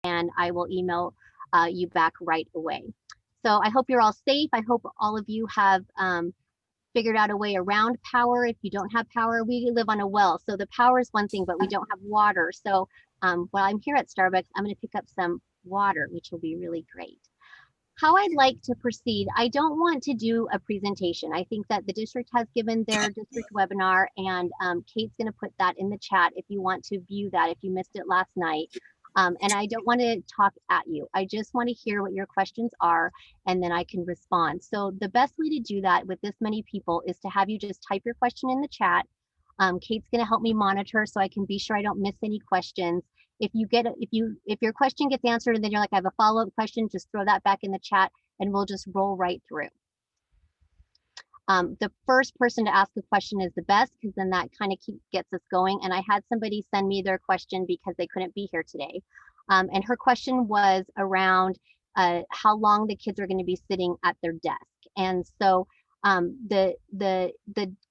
and I will email you back right away. So I hope you're all safe. I hope all of you have figured out a way around power. If you don't have power, we live on a well. So the power is one thing, but we don't have water. So while I'm here at Starbucks, I'm going to pick up some water, which will be really great. How I'd like to proceed, I don't want to do a presentation. I think that the district has given their district webinar, and Kate's going to put that in the chat if you want to view that, if you missed it last night. And I don't want to talk at you. I just want to hear what your questions are, and then I can respond. So the best way to do that with this many people is to have you just type your question in the chat. Kate's going to help me monitor so I can be sure I don't miss any questions. If your question gets answered and then you're like, I have a follow-up question, just throw that back in the chat and we'll just roll right through. The first person to ask the question is the best, because then that kind of gets us going. And I had somebody send me their question because they couldn't be here today. And her question was around how long the kids are going to be sitting at their desk. And so the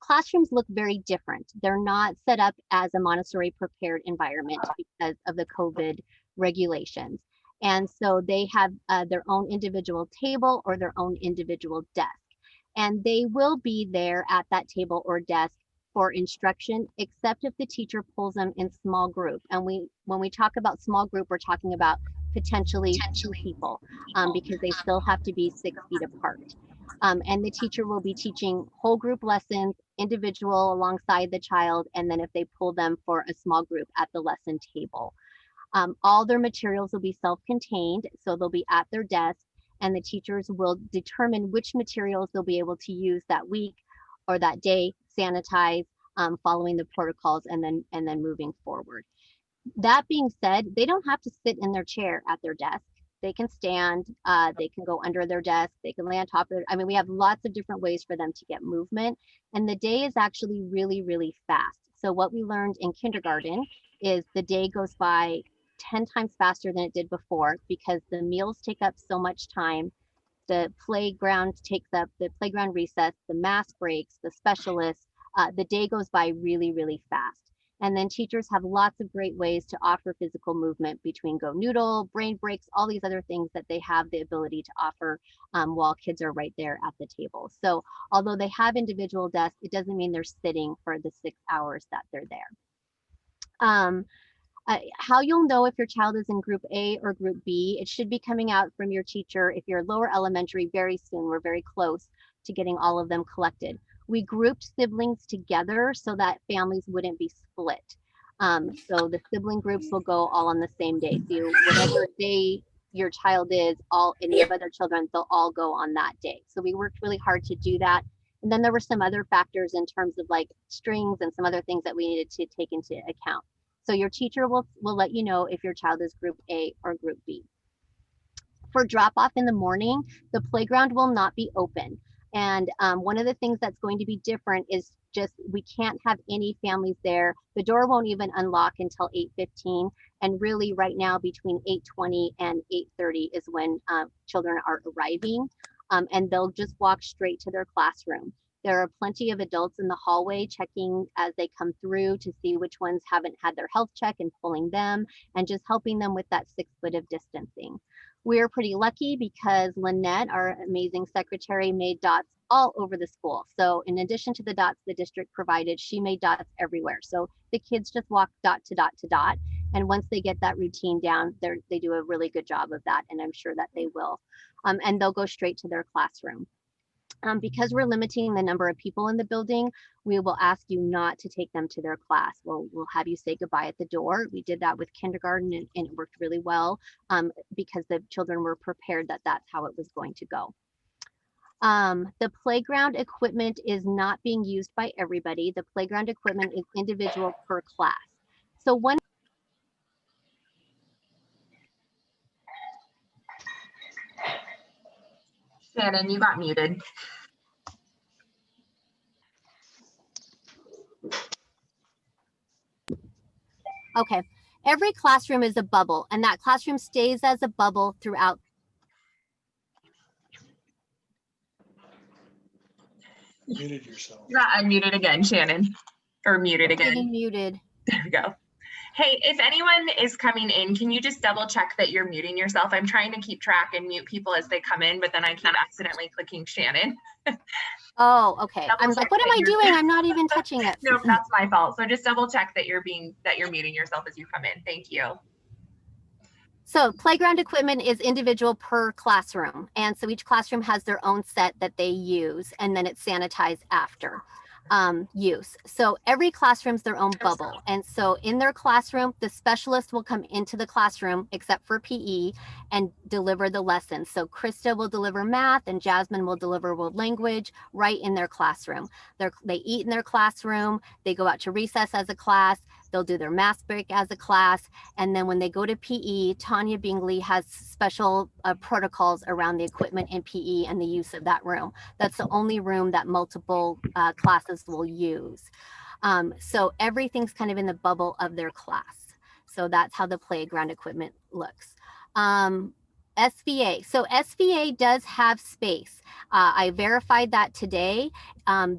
classrooms look very different. They're not set up as a Montessori prepared environment because of the COVID regulations. And so they have their own individual table or their own individual desk. And they will be there at that table or desk for instruction, except if the teacher pulls them in small group. And when we talk about small group, we're talking about potentially 2 people because they still have to be 6 feet apart. And the teacher will be teaching whole group lessons, individual alongside the child, and then if they pull them for a small group at the lesson table. All their materials will be self-contained, so they'll be at their desk, and the teachers will determine which materials they'll be able to use that week or that day, sanitize, following the protocols, and then moving forward. That being said, they don't have to sit in their chair at their desk. They can stand, they can go under their desk, they can lay on top of it. I mean, we have lots of different ways for them to get movement. And the day is actually really, really fast. So what we learned in kindergarten is the day goes by 10 times faster than it did before because the meals take up so much time. The playground takes up the playground recess, the mask breaks, the specialists. The day goes by really, really fast. And then teachers have lots of great ways to offer physical movement between Go Noodle, brain breaks, all these other things that they have the ability to offer while kids are right there at the table. So although they have individual desks, it doesn't mean they're sitting for the 6 hours that they're there. How you'll know if your child is in group A or group B, it should be coming out from your teacher. If you're lower elementary, very soon, we're very close to getting all of them collected. We grouped siblings together so that families wouldn't be split. So the sibling groups will go all on the same day. So whatever day your child is, any of other children, they'll all go on that day. So we worked really hard to do that. And then there were some other factors in terms of like strings and some other things that we needed to take into account. So your teacher will let you know if your child is group A or group B. For drop off in the morning, the playground will not be open. And one of the things that's going to be different is just we can't have any families there. The door won't even unlock until 8:15. And really right now between 8:20 and 8:30 is when children are arriving. And they'll just walk straight to their classroom. There are plenty of adults in the hallway checking as they come through to see which ones haven't had their health check and pulling them and just helping them with that 6 foot of distancing. We're pretty lucky because Lynette, our amazing secretary, made dots all over the school. So in addition to the dots the district provided, she made dots everywhere. So the kids just walk dot to dot to dot. And once they get that routine down, they do a really good job of that. And I'm sure that they will. And they'll go straight to their classroom. Because we're limiting the number of people in the building, we will ask you not to take them to their class. We'll have you say goodbye at the door. We did that with kindergarten and it worked really well because the children were prepared that that's how it was going to go. The playground equipment is not being used by everybody. The playground equipment is individual per class. So one Shannon, you got muted. Okay, every classroom is a bubble and that classroom stays as a bubble throughout. Muted yourself. You got unmuted again, Shannon, or muted again. Getting muted. There we go. Hey, if anyone is coming in, can you just double check that you're muting yourself? I'm trying to keep track and mute people as they come in, but then I keep accidentally clicking Shannon. Oh, okay. Double I'm check like, what am that I doing? I'm not even touching it. No, that's my fault. So just double check that you're muting yourself as you come in. Thank you. So playground equipment is individual per classroom. And so each classroom has their own set that they use, and then it's sanitized after use. So every classroom's their own bubble. And so in their classroom, the specialist will come into the classroom, except for PE, and deliver the lessons. So Krista will deliver math and Jasmine will deliver world language right in their classroom. They eat in their classroom. They go out to recess as a class. They'll do their math break as a class. And then when they go to PE, Tanya Bingley has special protocols around the equipment in PE and the use of that room. That's the only room that multiple classes will use. So everything's kind of in the bubble of their class. So that's how the playground equipment looks. SVA. So SVA does have space. I verified that today.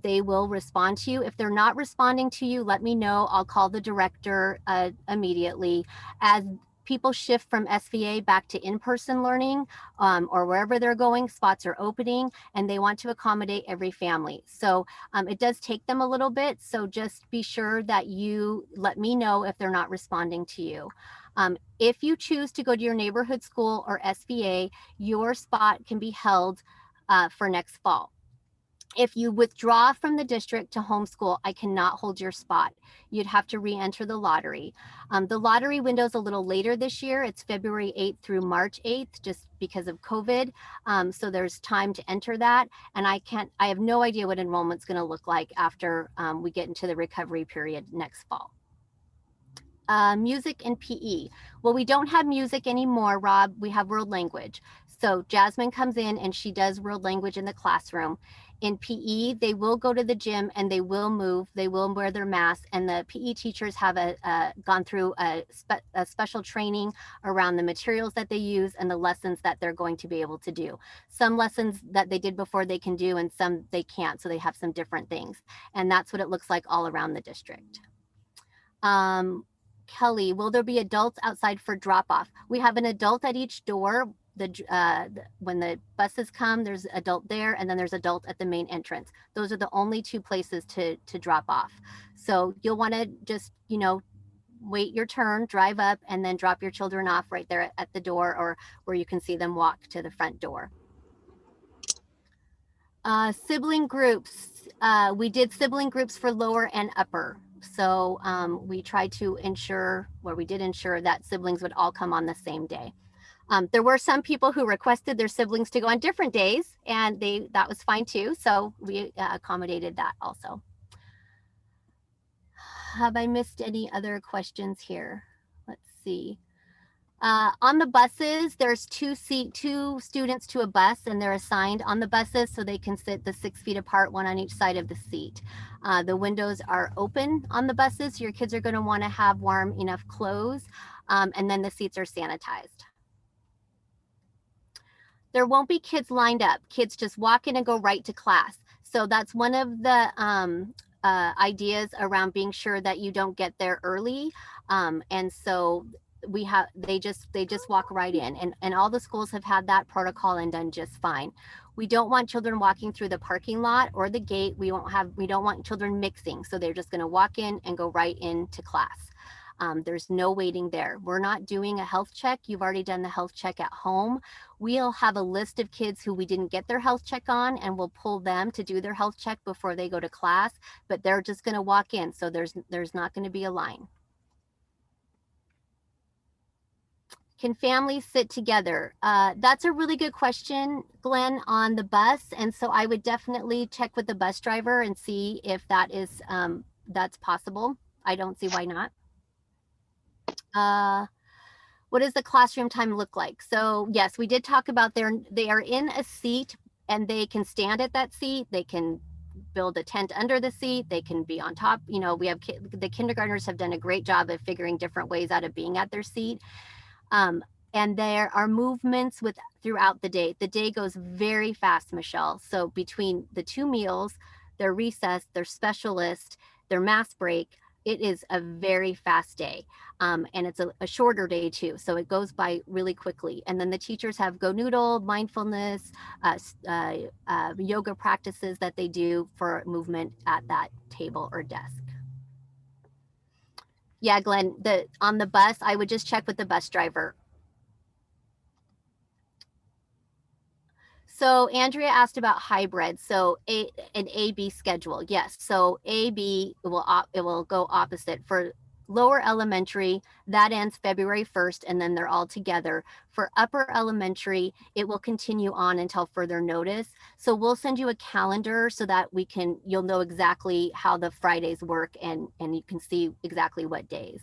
They will respond to you. If they're not responding to you, let me know. I'll call the director immediately. As people shift from SVA back to in-person learning or wherever they're going, spots are opening and they want to accommodate every family. So it does take them a little bit. So just be sure that you let me know if they're not responding to you. If you choose to go to your neighborhood school or SVA, your spot can be held for next fall. If you withdraw from the district to homeschool, I cannot hold your spot. You'd have to re-enter the lottery. The lottery window is a little later this year. It's February 8th through March 8th, just because of COVID. So there's time to enter that. And I have no idea what enrollment's gonna look like after we get into the recovery period next fall. Music and PE. Well, we don't have music anymore, Rob. We have world language. So Jasmine comes in and she does world language in the classroom. In PE, they will go to the gym and they will move. They will wear their masks. And the PE teachers have gone through a special training around the materials that they use and the lessons that they're going to be able to do. Some lessons that they did before they can do and some they can't. So they have some different things. And that's what it looks like all around the district. Kelly, will there be adults outside for drop off? We have an adult at each door. When the buses come, there's adult there, and then there's adult at the main entrance. Those are the only two places to drop off. So you'll want to just, wait your turn, drive up, and then drop your children off right there at the door or where you can see them walk to the front door. Sibling groups. We did sibling groups for lower and upper. So we tried to ensure, or we did ensure that siblings would all come on the same day. There were some people who requested their siblings to go on different days, and that was fine too. So we accommodated that also. Have I missed any other questions here? Let's see. On the buses, there's two students to a bus, and they're assigned on the buses so they can sit the 6 feet apart, one on each side of the seat. The windows are open on the buses. So your kids are going to want to have warm enough clothes, and then the seats are sanitized. There won't be kids lined up. Kids just walk in and go right to class. So that's one of the ideas around being sure that you don't get there early. And so they just walk right in, and all the schools have had that protocol and done just fine. We don't want children walking through the parking lot or the gate. We don't want children mixing. So they're just going to walk in and go right into class. There's no waiting there. We're not doing a health check. You've already done the health check at home. We'll have a list of kids who we didn't get their health check on, and we'll pull them to do their health check before they go to class, but they're just going to walk in. So there's not going to be a line. Can families sit together? That's a really good question, Glenn, on the bus. And so I would definitely check with the bus driver and see if that is that's possible. I don't see why not. What does the classroom time look like? So yes, we did talk about they are in a seat and they can stand at that seat. They can build a tent under the seat. They can be on top. We have the kindergartners have done a great job of figuring different ways out of being at their seat. And there are movements throughout the day. The day goes very fast, Michelle. So between the two meals, their recess, their specialist, their mass break, it is a very fast day. And it's a shorter day too. So it goes by really quickly. And then the teachers have Go Noodle, mindfulness, yoga practices that they do for movement at that table or desk. Yeah, Glenn, on the bus, I would just check with the bus driver. So Andrea asked about hybrid. So an A-B schedule. Yes. So A-B it will go opposite. For lower elementary, that ends February 1st, and then they're all together. For upper elementary, it will continue on until further notice. So we'll send you a calendar so that you'll know exactly how the Fridays work, and you can see exactly what days.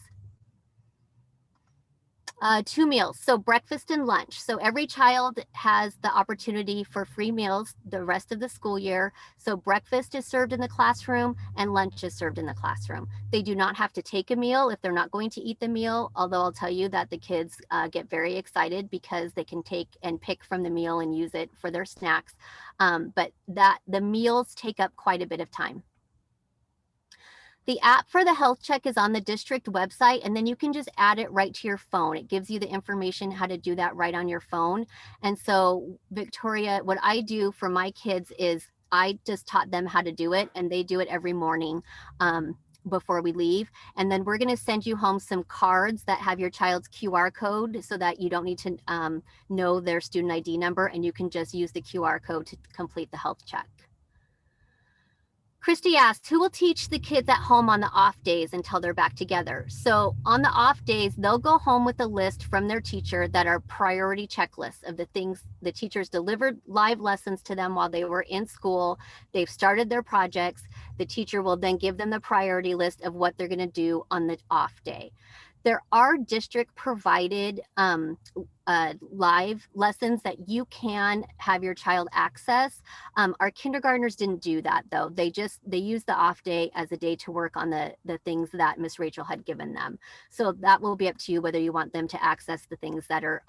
2 meals, so breakfast and lunch. So every child has the opportunity for free meals the rest of the school year. So breakfast is served in the classroom and lunch is served in the classroom. They do not have to take a meal if they're not going to eat the meal, although I'll tell you that the kids get very excited because they can take and pick from the meal and use it for their snacks. But the meals take up quite a bit of time. The app for the health check is on the district website, and then you can just add it right to your phone. It gives you the information how to do that right on your phone. And so, Victoria, what I do for my kids is I just taught them how to do it, and they do it every morning before we leave. And then we're going to send you home some cards that have your child's QR code so that you don't need to know their student ID number, and you can just use the QR code to complete the health check. Christy asked, who will teach the kids at home on the off days until they're back together? So on the off days, they'll go home with a list from their teacher that are priority checklists of the things the teachers delivered live lessons to them while they were in school. They've started their projects. The teacher will then give them the priority list of what they're going to do on the off day. There are district provided live lessons that you can have your child access. Our kindergartners didn't do that though. They used the off day as a day to work on the things that Miss Rachel had given them. So that will be up to you whether you want them to access the things that are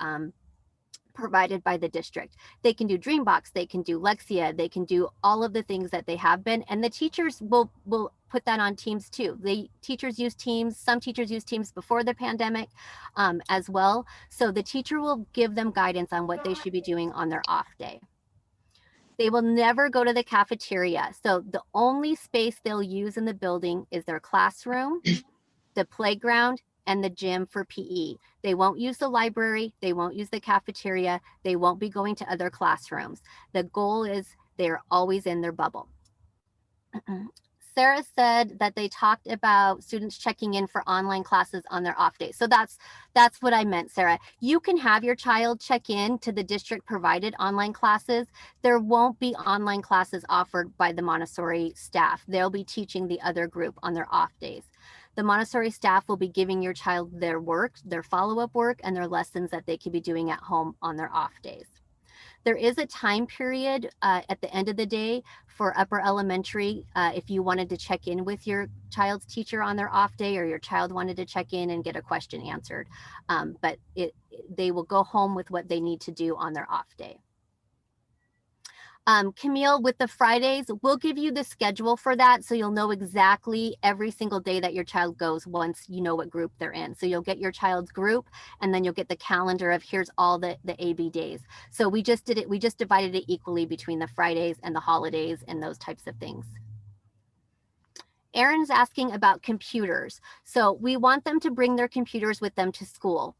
provided by the district. They can do Dreambox, they can do Lexia, they can do all of the things that they have been, and the teachers will put that on Teams too. Teachers use Teams, some teachers use Teams before the pandemic as well. So the teacher will give them guidance on what they should be doing on their off day. They will never go to the cafeteria. So the only space they'll use in the building is their classroom, the playground, and the gym for PE. They won't use the library. They won't use the cafeteria. They won't be going to other classrooms. The goal is they're always in their bubble. Sarah said that they talked about students checking in for online classes on their off days. So that's what I meant, Sarah. You can have your child check in to the district provided online classes. There won't be online classes offered by the Montessori staff. They'll be teaching the other group on their off days. The Montessori staff will be giving your child their work, their follow-up work, and their lessons that they could be doing at home on their off days. There is a time period at the end of the day for upper elementary if you wanted to check in with your child's teacher on their off day, or your child wanted to check in and get a question answered. But they will go home with what they need to do on their off day. Camille, with the Fridays, we'll give you the schedule for that so you'll know exactly every single day that your child goes once you know what group they're in. So you'll get your child's group, and then you'll get the calendar of here's all the AB days. So we just divided it equally between the Fridays and the holidays and those types of things. Aaron's asking about computers. So we want them to bring their computers with them to school.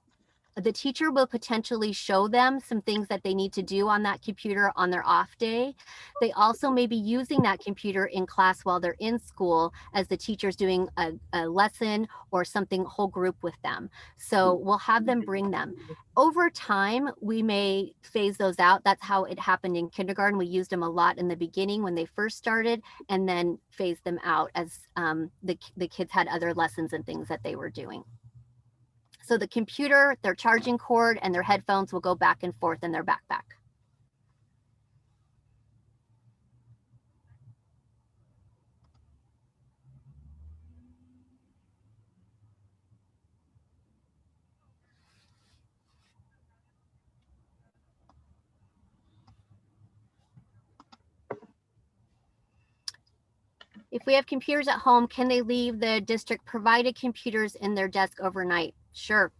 The teacher will potentially show them some things that they need to do on that computer on their off day. They also may be using that computer in class while they're in school as the teacher's doing a lesson or something whole group with them. So we'll have them bring them. Over time, we may phase those out. That's how it happened in kindergarten. We used them a lot in the beginning when they first started, and then phased them out as the kids had other lessons and things that they were doing. So the computer, their charging cord, and their headphones will go back and forth in their backpack. If we have computers at home, can they leave the district provided computers in their desk overnight? Sure.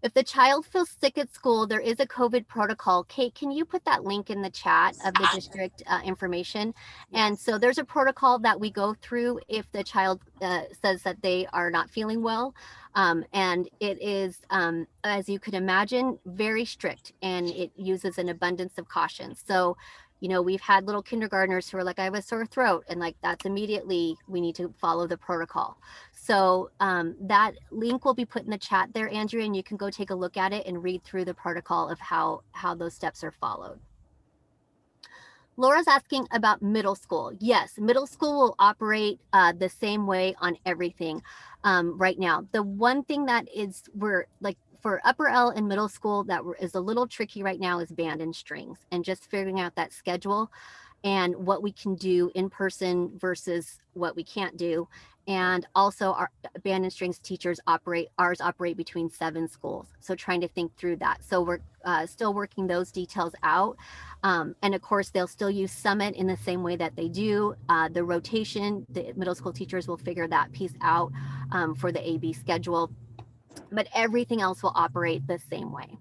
If the child feels sick at school, there is a COVID protocol. Kate, can you put that link in the chat of the district information? And so there's a protocol that we go through if the child says that they are not feeling well. And it is, as you could imagine, very strict, and it uses an abundance of caution. So, you know, we've had little kindergartners who are like, I have a sore throat, and like that's immediately, we need to follow the protocol. So that link will be put in the chat there, Andrea, and you can go take a look at it and read through the protocol of how those steps are followed. Laura's asking about middle school. Yes, middle school will operate the same way on everything right now. The one thing that is, we're like, for upper L and middle school that is a little tricky right now is band and strings, and just figuring out that schedule and what we can do in person versus what we can't do. And also our band and strings teachers operate between 7 schools. So trying to think through that. So we're still working those details out. And of course, they'll still use Summit in the same way that they do. The rotation, the middle school teachers will figure that piece out for the AB schedule, but everything else will operate the same way.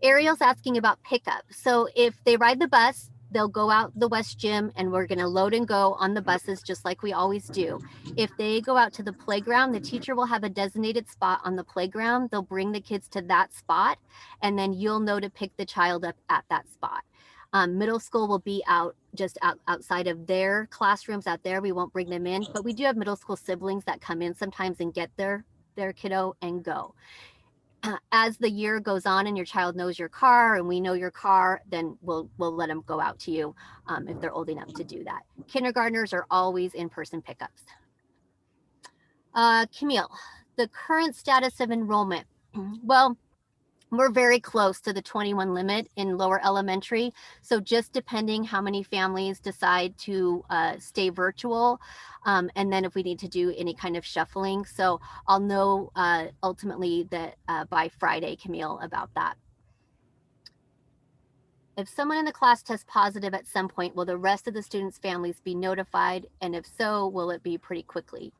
Ariel's asking about pickup. So if they ride the bus, they'll go out the West Gym, and we're going to load and go on the buses just like we always do. If they go out to the playground, the teacher will have a designated spot on the playground. They'll bring the kids to that spot, and then you'll know to pick the child up at that spot. Middle school will be outside of their classrooms out there. We won't bring them in, but we do have middle school siblings that come in sometimes and get their kiddo and go. As the year goes on and your child knows your car and we know your car, then we'll let them go out to you if they're old enough to do that. Kindergartners are always in-person pickups. Camille, the current status of enrollment. Well, we're very close to the 21 limit in lower elementary. So just depending how many families decide to stay virtual, and then if we need to do any kind of shuffling. So I'll know ultimately that by Friday, Camille, about that. If someone in the class tests positive at some point, will the rest of the students' families be notified? And if so, will it be pretty quickly?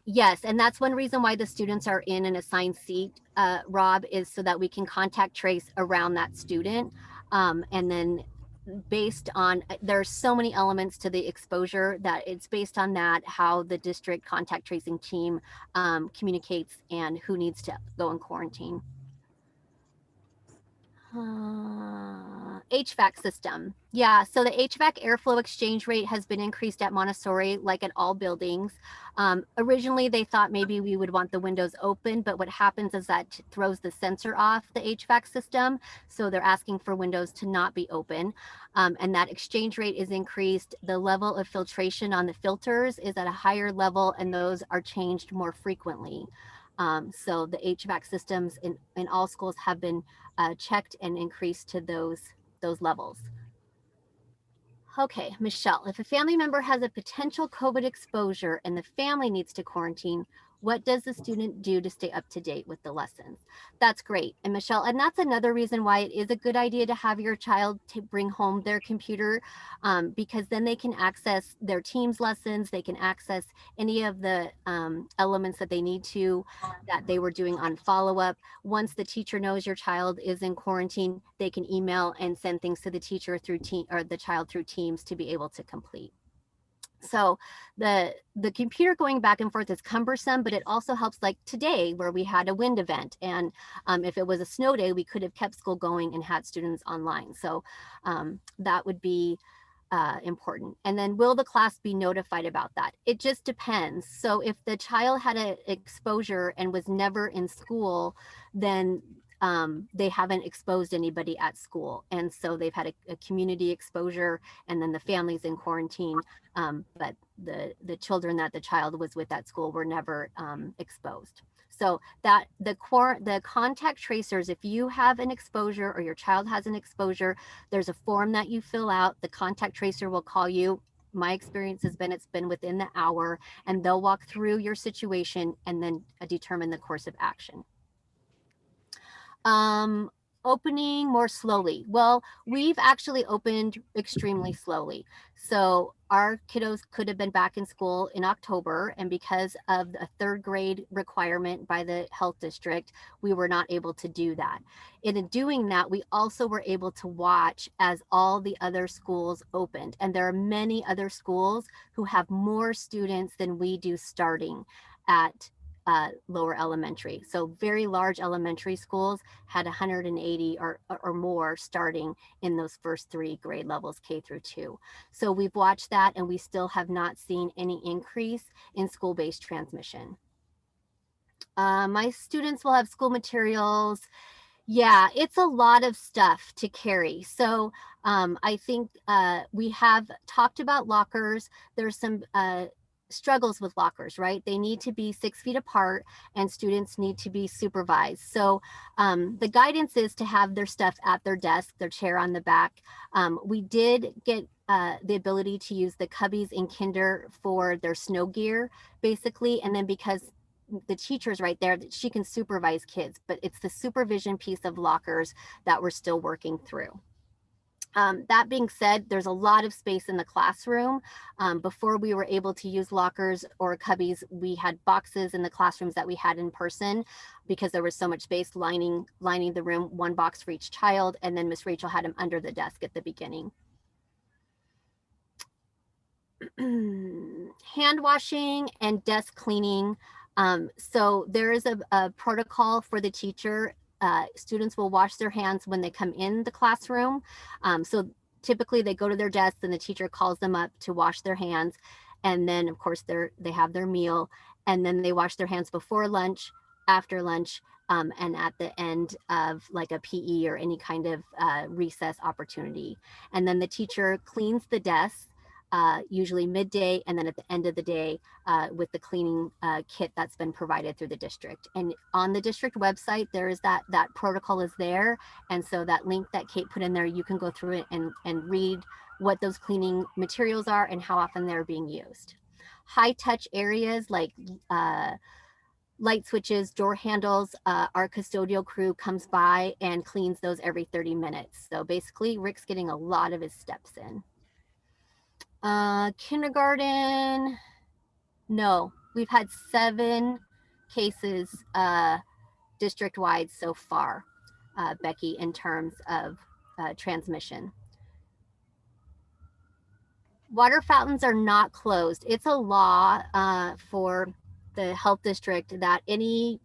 Yes, and that's one reason why the students are in an assigned seat, Rob, is so that we can contact trace around that student. And then based on, there's so many elements to the exposure that it's based on that, how the district contact tracing team communicates and who needs to go in quarantine. HVAC system. Yeah, so the HVAC airflow exchange rate has been increased at Montessori, like at all buildings. Originally, they thought maybe we would want the windows open, but what happens is that throws the sensor off the HVAC system. So they're asking for windows to not be open. And that exchange rate is increased. The level of filtration on the filters is at a higher level, and those are changed more frequently. So the HVAC systems in all schools have been checked and increased to those levels. Okay, Michelle, if a family member has a potential COVID exposure and the family needs to quarantine, what does the student do to stay up to date with the lessons? That's great. And Michelle, and that's another reason why it is a good idea to have your child to bring home their computer, because then they can access their team's lessons. They can access any of the elements that they need to, that they were doing on follow-up. Once the teacher knows your child is in quarantine, they can email and send things to the teacher through the child through Teams to be able to complete. So the computer going back and forth is cumbersome, but it also helps, like today where we had a wind event, and if it was a snow day, we could have kept school going and had students online. So that would be important. And then will the class be notified about that? It just depends. So if the child had an exposure and was never in school, then they haven't exposed anybody at school. And so they've had a community exposure, and then the family's in quarantine. But the children that the child was with at school were never exposed. So that the contact tracers, if you have an exposure or your child has an exposure, there's a form that you fill out. The contact tracer will call you. My experience has been, it's been within the hour, and they'll walk through your situation and then determine the course of action. Opening more slowly. Well, we've actually opened extremely slowly. So our kiddos could have been back in school in October, and because of the third grade requirement by the health district, we were not able to do that. In doing that, we also were able to watch as all the other schools opened. And there are many other schools who have more students than we do starting at lower elementary. So very large elementary schools had 180 or more starting in those first 3 grade levels, K through 2. So we've watched that, and we still have not seen any increase in school-based transmission. My students will have school materials. Yeah, it's a lot of stuff to carry. So I think we have talked about lockers. There's some struggles with lockers, right? They need to be 6 feet apart, and students need to be supervised. So the guidance is to have their stuff at their desk, their chair on the back. We did get the ability to use the cubbies in kinder for their snow gear, basically. And then because the teacher's right there, that she can supervise kids, but it's the supervision piece of lockers that we're still working through. That being said, there's a lot of space in the classroom. Before we were able to use lockers or cubbies, we had boxes in the classrooms that we had in person because there was so much space lining the room, one box for each child, and then Miss Rachel had them under the desk at the beginning. Hand washing and desk cleaning. So there is a protocol for the teacher. Students will wash their hands when they come in the classroom. So typically they go to their desks and the teacher calls them up to wash their hands. And then of course they have their meal, and then they wash their hands before lunch, after lunch, and at the end of like a PE or any kind of recess opportunity. And then the teacher cleans the desks, usually midday, and then at the end of the day with the cleaning kit that's been provided through the district. And on the district website, there is that protocol is there. And so that link that Kate put in there, you can go through it and read what those cleaning materials are and how often they're being used. High touch areas like light switches, door handles, our custodial crew comes by and cleans those every 30 minutes. So basically Rick's getting a lot of his steps in. Kindergarten, no, we've had 7 cases district-wide so far, Becky, in terms of transmission. Water fountains are not closed. It's a law for the health district that any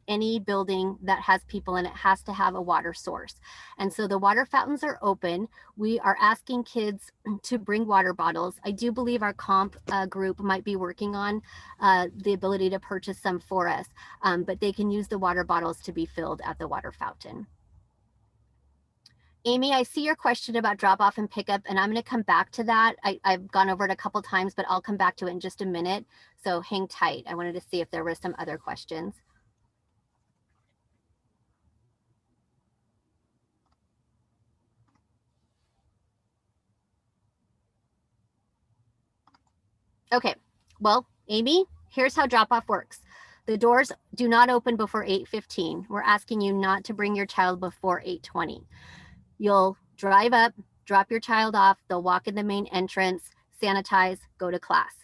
building that has people in it has to have a water source. And so the water fountains are open. We are asking kids to bring water bottles. I do believe our comp group might be working on the ability to purchase some for us, but they can use the water bottles to be filled at the water fountain. Amy, I see your question about drop off and pickup, and I'm going to come back to that. I've gone over it a couple times, but I'll come back to it in just a minute. So hang tight. I wanted to see if there were some other questions. Okay, well, Amy, here's how drop off works. The doors do not open before 8:15. We're asking you not to bring your child before 8:20. You'll drive up, drop your child off, they'll walk in the main entrance, sanitize, go to class.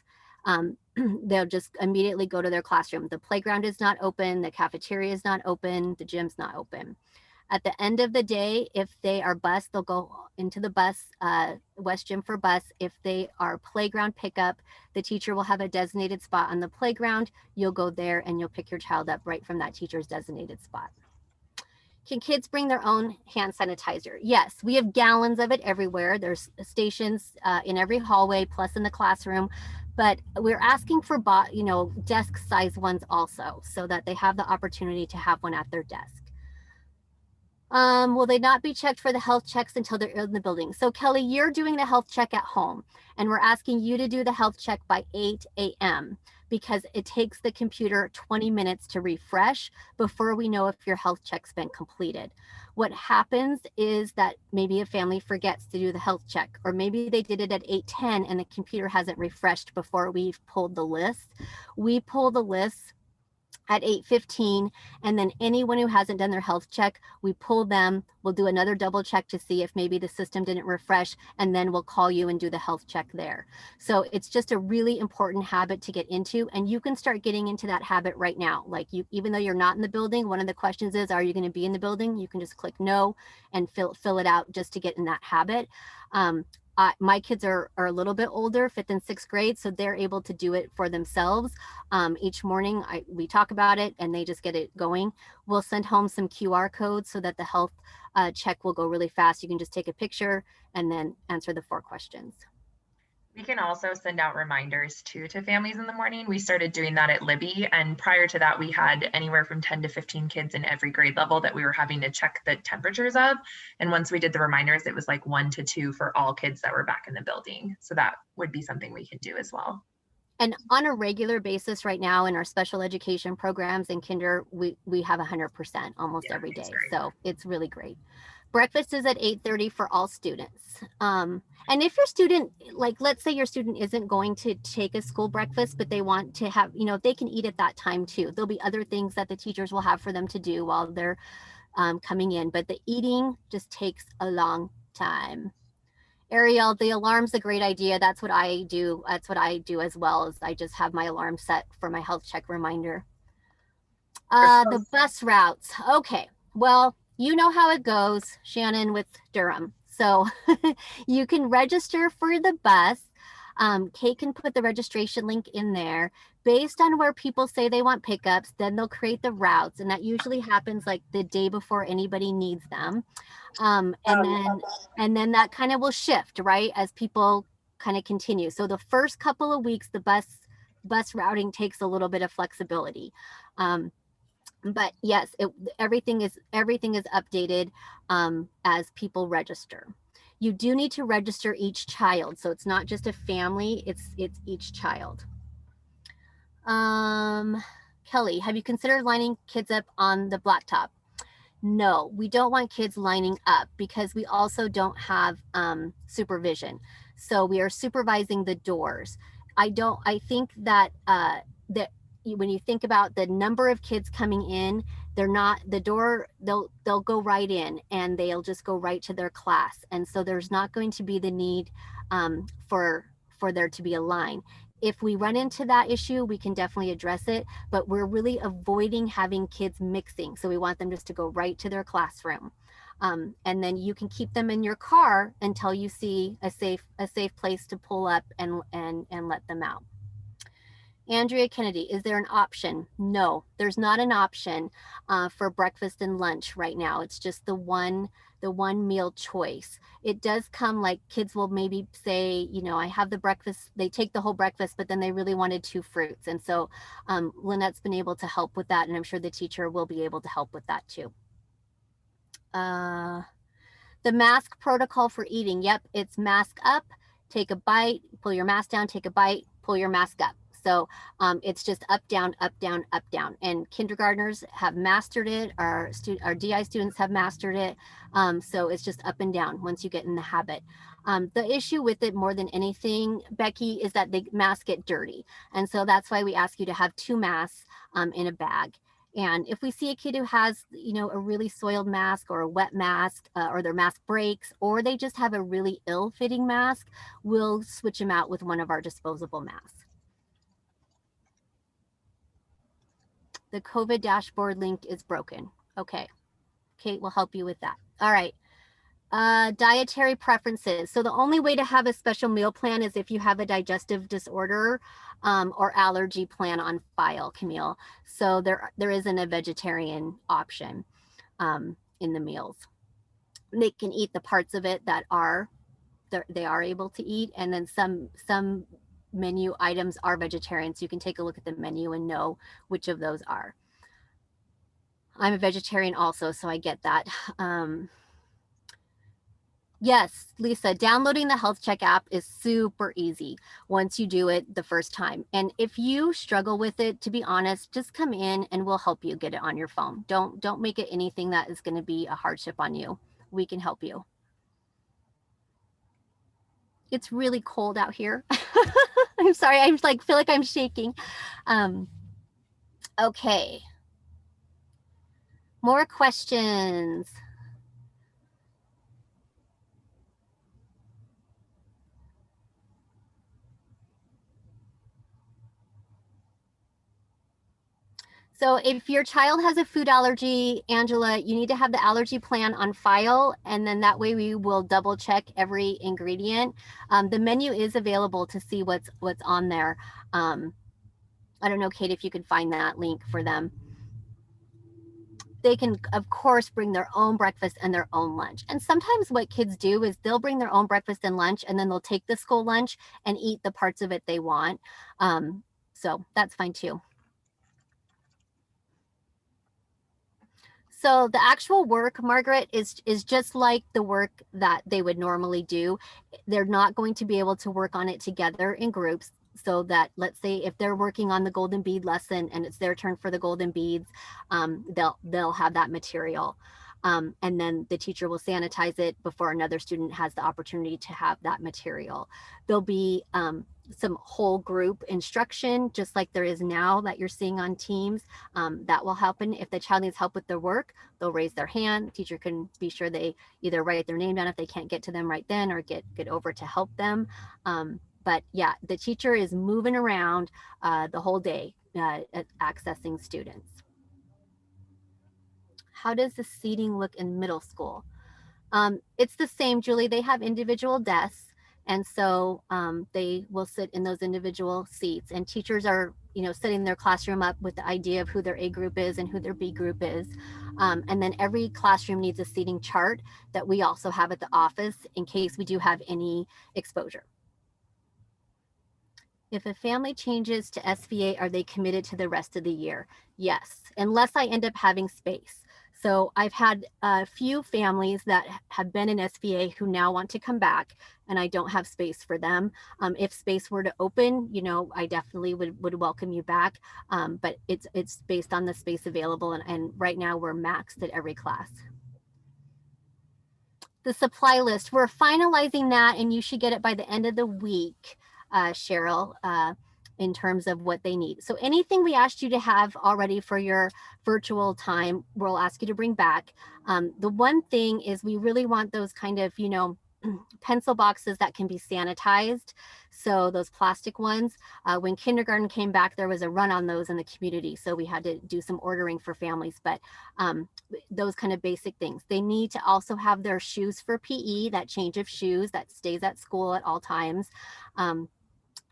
They'll just immediately go to their classroom. The playground is not open, the cafeteria is not open, the gym's not open. At the end of the day, if they are bused, they'll go into the bus, West Gym for bus. If they are playground pickup, the teacher will have a designated spot on the playground. You'll go there and you'll pick your child up right from that teacher's designated spot. Can kids bring their own hand sanitizer? Yes, we have gallons of it everywhere. There's stations in every hallway, plus in the classroom, but we're asking for desk size ones also, so that they have the opportunity to have one at their desk. Will they not be checked for the health checks until they're in the building? So Kelly, you're doing the health check at home, and we're asking you to do the health check by 8 a.m. because it takes the computer 20 minutes to refresh before we know if your health check's been completed. What happens is that maybe a family forgets to do the health check, or maybe they did it at 8:10 and the computer hasn't refreshed before we've pulled the list. We pull the list at 8:15, and then anyone who hasn't done their health check, we pull them, we'll do another double check to see if maybe the system didn't refresh, and then we'll call you and do the health check there. So it's just a really important habit to get into, and you can start getting into that habit right now. Like, you, even though you're not in the building, one of the questions is, are you going to be in the building? You can just click no and fill it out just to get in that habit. My kids are a little bit older, 5th and 6th grade, so they're able to do it for themselves. Each morning we talk about it and they just get it going. We'll send home some QR codes so that the health check will go really fast. You can just take a picture and then answer the 4 questions. We can also send out reminders too to families in the morning. We started doing that at Libby, and prior to that, we had anywhere from 10 to 15 kids in every grade level that we were having to check the temperatures of. And once we did the reminders, it was like 1 to 2 for all kids that were back in the building. So that would be something we could do as well. And on a regular basis right now in our special education programs in kinder, we have 100% almost every day. So it's really great. Breakfast is at 8:30 for all students. And if your student, like, let's say your student isn't going to take a school breakfast, but they want to have, you know, they can eat at that time too. There'll be other things that the teachers will have for them to do while they're coming in, but the eating just takes a long time. Ariel, the alarm's a great idea. That's what I do. That's what I do as well, is I just have my alarm set for my health check reminder. The bus routes. Okay, well, you know how it goes, Shannon, with Durham. So you can register for the bus. Kate can put the registration link in there. Based on where people say they want pickups, then they'll create the routes. And that usually happens like the day before anybody needs them. And then that kind of will shift, right, as people kind of continue. So the first couple of weeks, the bus routing takes a little bit of flexibility. But yes, everything is updated as people register. You do need to register each child, so it's not just a family; it's each child. Kelly, have you considered lining kids up on the blacktop? No, we don't want kids lining up because we also don't have supervision. So we are supervising the doors. I think that when you think about the number of kids coming in, they're not the door, they'll go right in and they'll just go right to their class. And so there's not going to be the need for there to be a line. If we run into that issue, we can definitely address it, but we're really avoiding having kids mixing. So we want them just to go right to their classroom. And then you can keep them in your car until you see a safe place to pull up and let them out. Andrea Kennedy, is there an option? No, there's not an option for breakfast and lunch right now. It's just the one meal choice. It does come like kids will maybe say, you know, I have the breakfast, they take the whole breakfast, but then they really wanted 2 fruits. And so Lynette's been able to help with that, and I'm sure the teacher will be able to help with that too. The mask protocol for eating. Yep, it's mask up, take a bite, pull your mask down, take a bite, pull your mask up. So it's just up, down, up, down, up, down. And kindergartners have mastered it. Our DI students have mastered it. So it's just up and down once you get in the habit. The issue with it more than anything, Becky, is that the masks get dirty. And so that's why we ask you to have 2 masks in a bag. And if we see a kid who has, you know, a really soiled mask or a wet mask, or their mask breaks, or they just have a really ill-fitting mask, we'll switch them out with one of our disposable masks. The COVID dashboard link is broken. Okay, Kate will help you with that. All right. Dietary preferences. So the only way to have a special meal plan is if you have a digestive disorder or allergy plan on file, Camille. So there isn't a vegetarian option in the meals. They can eat the parts of it that they are able to eat, and then some menu items are vegetarian. So you can take a look at the menu and know which of those are. I'm a vegetarian also, so I get that. Yes, Lisa, downloading the Health Check app is super easy once you do it the first time. And if you struggle with it, to be honest, just come in and we'll help you get it on your phone. Don't make it anything that is going to be a hardship on you. We can help you. It's really cold out here. I'm sorry, I feel like I'm shaking. Okay. More questions. So if your child has a food allergy, Angela, you need to have the allergy plan on file, and then that way we will double check every ingredient. The menu is available to see what's on there. I don't know, Kate, if you could find that link for them. They can, of course, bring their own breakfast and their own lunch. And sometimes what kids do is they'll bring their own breakfast and lunch, and then they'll take the school lunch and eat the parts of it they want. So that's fine too. So the actual work, Margaret, is just like the work that they would normally do. They're not going to be able to work on it together in groups. So that, let's say if they're working on the golden bead lesson and it's their turn for the golden beads, they'll have that material. And then the teacher will sanitize it before another student has the opportunity to have that material. There'll be some whole group instruction, just like there is now that you're seeing on Teams. That will happen. If the child needs help with their work, they'll raise their hand. Teacher can be sure they either write their name down if they can't get to them right then, or get over to help them. But yeah, the teacher is moving around the whole day accessing students. How does the seating look in middle school? It's the same, Julie. They have individual desks. And so they will sit in those individual seats, and teachers are, setting their classroom up with the idea of who their A group is and who their B group is. And then every classroom needs a seating chart that we also have at the office in case we do have any exposure. If a family changes to SVA, are they committed to the rest of the year? Yes, unless I end up having space. So I've had a few families that have been in SVA who now want to come back, and I don't have space for them. If space were to open, I definitely would welcome you back. But it's based on the space available, and right now we're maxed at every class. The supply list, we're finalizing that, and you should get it by the end of the week, Cheryl, in terms of what they need. So anything we asked you to have already for your virtual time, we'll ask you to bring back. The one thing is we really want those kind of, pencil boxes that can be sanitized. So those plastic ones, when kindergarten came back, there was a run on those in the community. So we had to do some ordering for families, but those kind of basic things. They need to also have their shoes for PE, that change of shoes that stays at school at all times.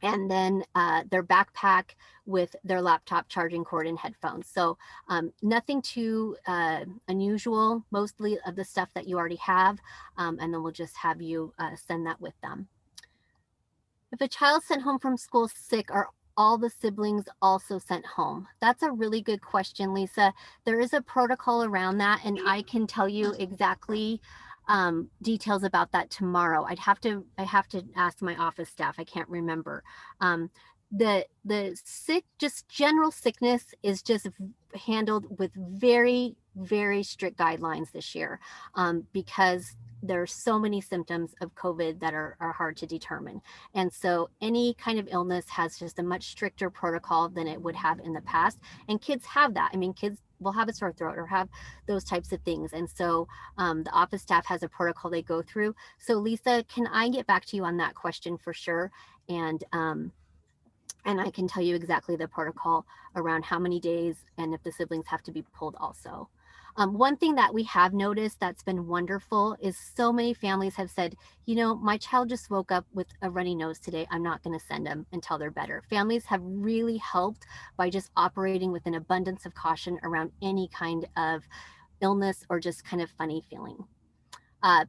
And then their backpack with their laptop charging cord and headphones. So nothing too unusual, mostly of the stuff that you already have. And then we'll just have you send that with them. If a child sent home from school sick, are all the siblings also sent home? That's a really good question, Lisa. There is a protocol around that, and I can tell you exactly details about that tomorrow. I have to ask my office staff. I can't remember. The sick, just general sickness, is just handled with very, very strict guidelines this year, because there's so many symptoms of COVID that are hard to determine. And so any kind of illness has just a much stricter protocol than it would have in the past. And kids have that. I mean, kids will have a sore throat or have those types of things. And so the office staff has a protocol they go through. So Lisa, can I get back to you on that question for sure? And I can tell you exactly the protocol around how many days and if the siblings have to be pulled also. One thing that we have noticed that's been wonderful is so many families have said, my child just woke up with a runny nose today. I'm not going to send them until they're better. Families have really helped by just operating with an abundance of caution around any kind of illness or just kind of funny feeling.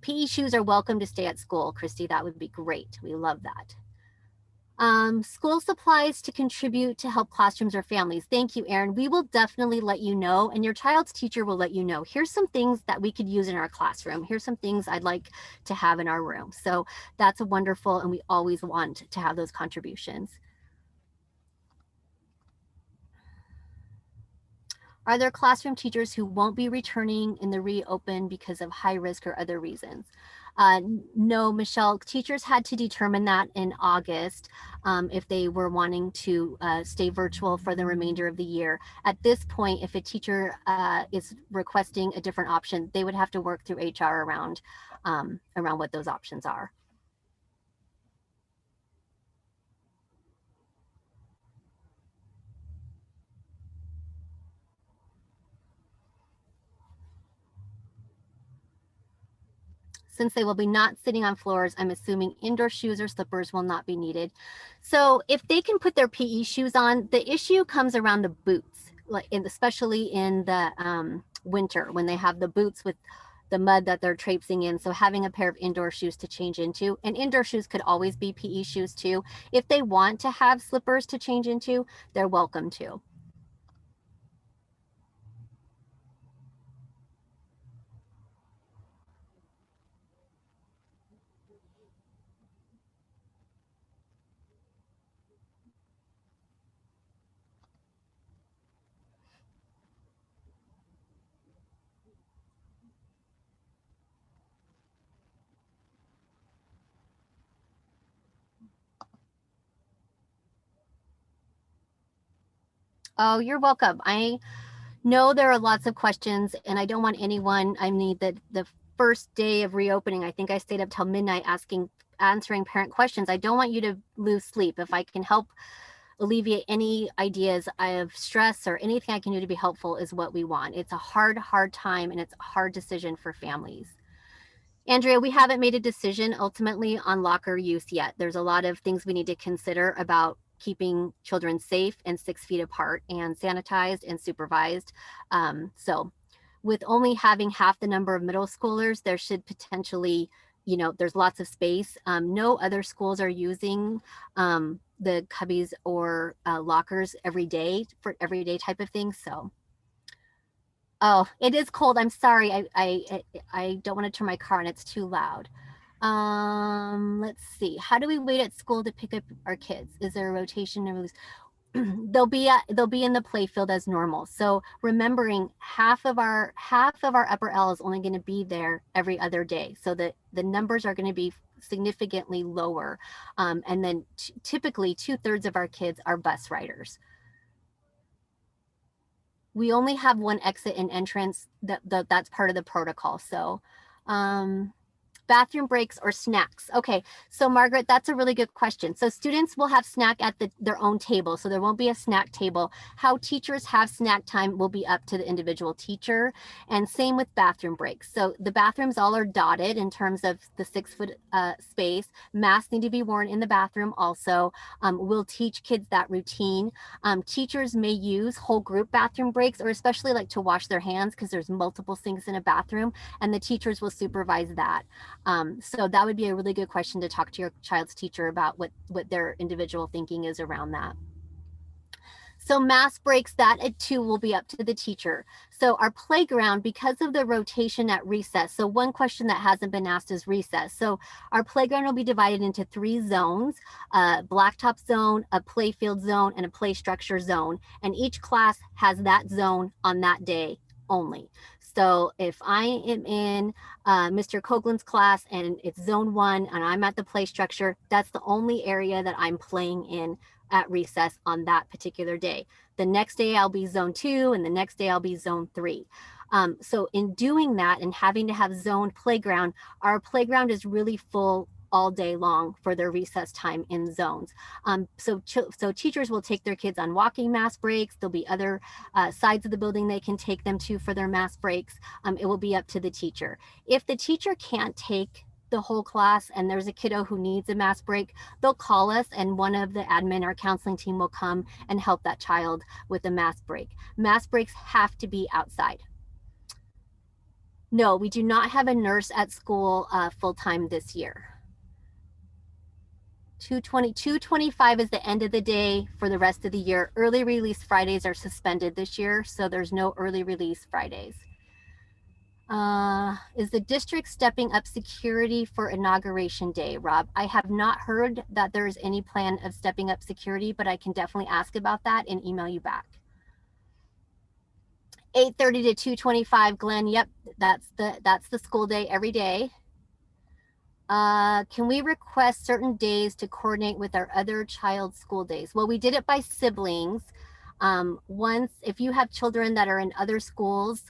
PE shoes are welcome to stay at school, Christy. That would be great. We love that. School supplies to contribute to help classrooms or families. Thank you, Erin. We will definitely let you know, and your child's teacher will let you know. Here's some things that we could use in our classroom. Here's some things I'd like to have in our room. So that's wonderful, and we always want to have those contributions. Are there classroom teachers who won't be returning in the reopen because of high risk or other reasons? No, Michelle, teachers had to determine that in August if they were wanting to stay virtual for the remainder of the year. At this point, if a teacher is requesting a different option, they would have to work through HR around what those options are. Since they will be not sitting on floors, I'm assuming indoor shoes or slippers will not be needed. So if they can put their PE shoes on, the issue comes around the boots, like especially in the winter when they have the boots with the mud that they're traipsing in. So having a pair of indoor shoes to change into, and indoor shoes could always be PE shoes too. If they want to have slippers to change into, they're welcome to. Oh, you're welcome. I know there are lots of questions and I don't want anyone, I mean, the first day of reopening, I think I stayed up till midnight answering parent questions. I don't want you to lose sleep. If I can help alleviate any ideas of stress or anything I can do to be helpful is what we want. It's a hard time and it's a hard decision for families. Andrea, we haven't made a decision ultimately on locker use yet. There's a lot of things we need to consider about keeping children safe and 6 feet apart and sanitized and supervised. So with only having half the number of middle schoolers, there should potentially, there's lots of space. No other schools are using the cubbies or lockers every day for everyday type of things. So oh, it is cold. I'm sorry. I don't want to turn my car on. It's too loud. Let's see. How do we wait at school to pick up our kids? Is there a rotation and release? they'll be in the play field as normal. So remembering half of our upper L is only going to be there every other day. So the numbers are going to be significantly lower. And then typically 2/3 of our kids are bus riders. We only have one exit and entrance that's part of the protocol. So bathroom breaks or snacks. Okay, so Margaret, that's a really good question. So students will have snack at their own table, so there won't be a snack table. How teachers have snack time will be up to the individual teacher, and same with bathroom breaks. So the bathrooms all are dotted in terms of the 6-foot space. Masks need to be worn in the bathroom also. We'll teach kids that routine. Teachers may use whole group bathroom breaks, or especially like to wash their hands because there's multiple sinks in a bathroom, and the teachers will supervise that. So that would be a really good question to talk to your child's teacher about what their individual thinking is around that. So mask breaks, that too will be up to the teacher. So our playground, because of the rotation at recess, so one question that hasn't been asked is recess. So our playground will be divided into 3 zones, a blacktop zone, a playfield zone, and a play structure zone. And each class has that zone on that day only. So if I am in Mr. Coghlan's class and it's zone 1 and I'm at the play structure, that's the only area that I'm playing in at recess on that particular day. The next day I'll be zone 2 and the next day I'll be zone 3. So in doing that and having to have zoned playground, our playground is really full all day long for their recess time in zones. So teachers will take their kids on walking mask breaks. There'll be other sides of the building they can take them to for their mask breaks. It will be up to the teacher. If the teacher can't take the whole class and there's a kiddo who needs a mask break, they'll call us and one of the admin or counseling team will come and help that child with a mask break. Mask breaks have to be outside. No, we do not have a nurse at school full-time this year. 225 is the end of the day for the rest of the year. Early release Fridays are suspended this year, so there's no early release Fridays. Is the district stepping up security for Inauguration Day, Rob? I have not heard that there is any plan of stepping up security, but I can definitely ask about that and email you back. 8:30 to 2:25, Glenn. Yep, that's the school day every day. Can we request certain days to coordinate with our other child's school days? Well, we did it by siblings. Once, if you have children that are in other schools,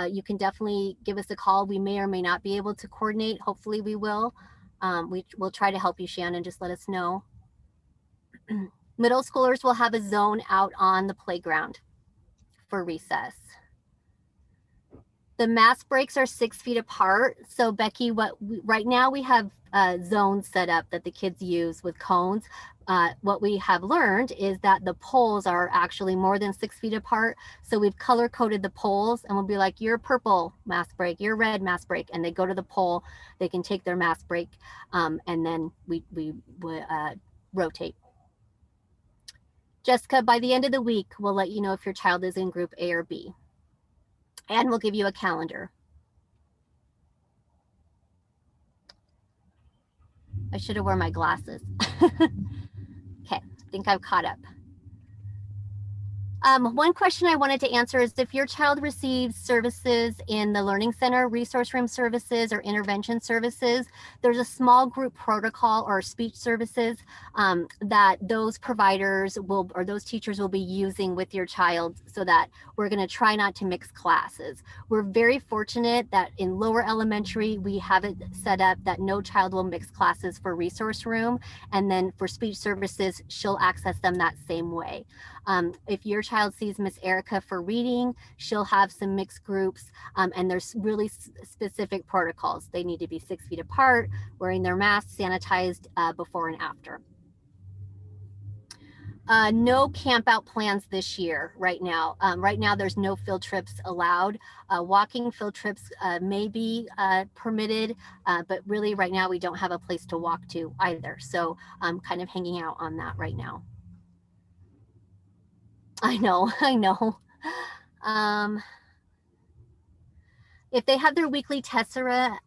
you can definitely give us a call. We may or may not be able to coordinate. Hopefully we will. We will try to help you, Shannon. Just let us know. Middle schoolers will have a zone out on the playground for recess. The mask breaks are 6 feet apart. So Becky, right now we have zones set up that the kids use with cones. What we have learned is that the poles are actually more than 6 feet apart. So we've color coded the poles, and we'll be like, you're purple mask break, you're red mask break, and they go to the pole, they can take their mask break, and then we rotate. Jessica, by the end of the week, we'll let you know if your child is in group A or B. And we'll give you a calendar. I should have worn my glasses. Okay, I think I've caught up. One question I wanted to answer is if your child receives services in the Learning Center, resource room services, or intervention services, there's a small group protocol or speech services that those providers will, or those teachers will be using with your child, so that we're going to try not to mix classes. We're very fortunate that in lower elementary, we have it set up that no child will mix classes for resource room. And then for speech services, she'll access them that same way. If your child sees Miss Erica for reading, she'll have some mixed groups, and there's really specific protocols. They need to be 6 feet apart, wearing their masks, sanitized before and after. No camp out plans this year right now. Right now there's no field trips allowed. Walking field trips may be permitted, but really right now we don't have a place to walk to either. So I'm kind of hanging out on that right now. I know. If they have their weekly Tessera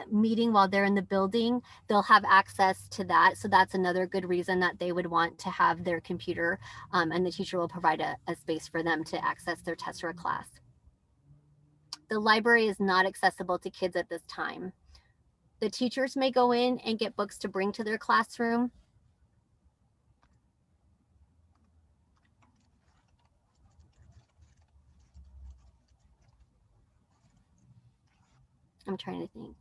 meeting while they're in the building, they'll have access to that. So that's another good reason that they would want to have their computer, and the teacher will provide a space for them to access their Tessera class. The library is not accessible to kids at this time. The teachers may go in and get books to bring to their classroom. I'm trying to think.